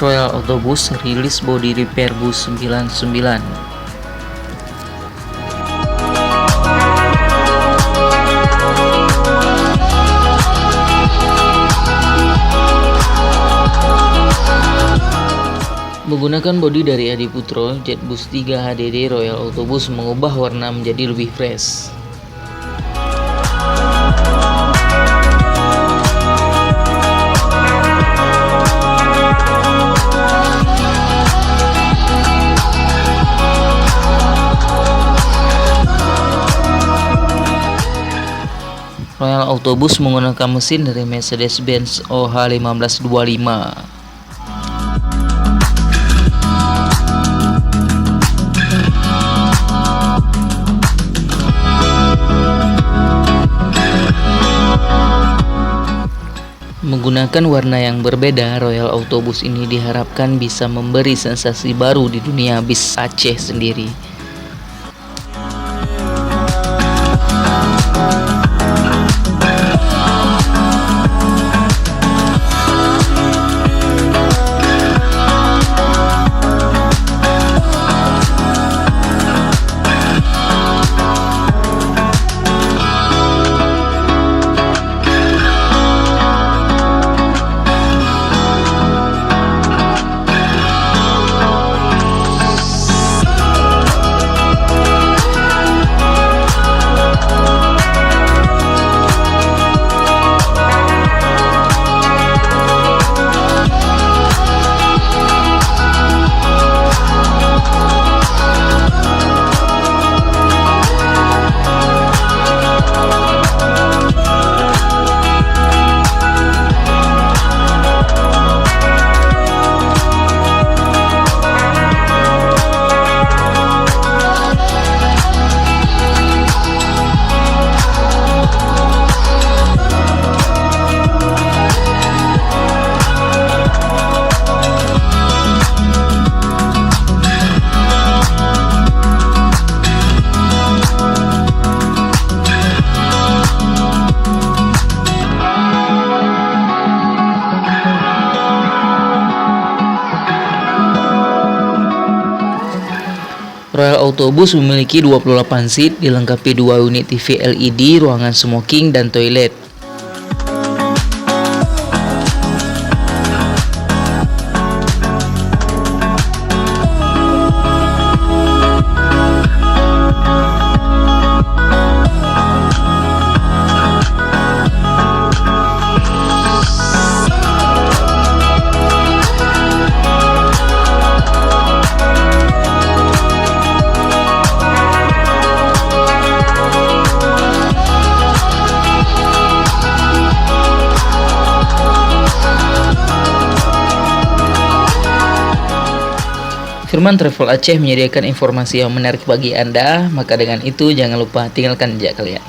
Royal Autobus rilis body repair bus 99. Menggunakan bodi dari Adi Putro, Jetbus 3 HDD Royal Autobus mengubah warna menjadi lebih fresh. Royal Autobus menggunakan mesin dari Mercedes-Benz OH1525. Menggunakan warna yang berbeda, Royal Autobus ini diharapkan bisa memberi sensasi baru di dunia bis Aceh sendiri. Royal Autobus memiliki 28 seat, dilengkapi 2 unit TV LED, ruangan smoking, dan toilet. Firman Travel Aceh menyediakan informasi yang menarik bagi Anda, maka dengan itu jangan lupa tinggalkan jejak kalian.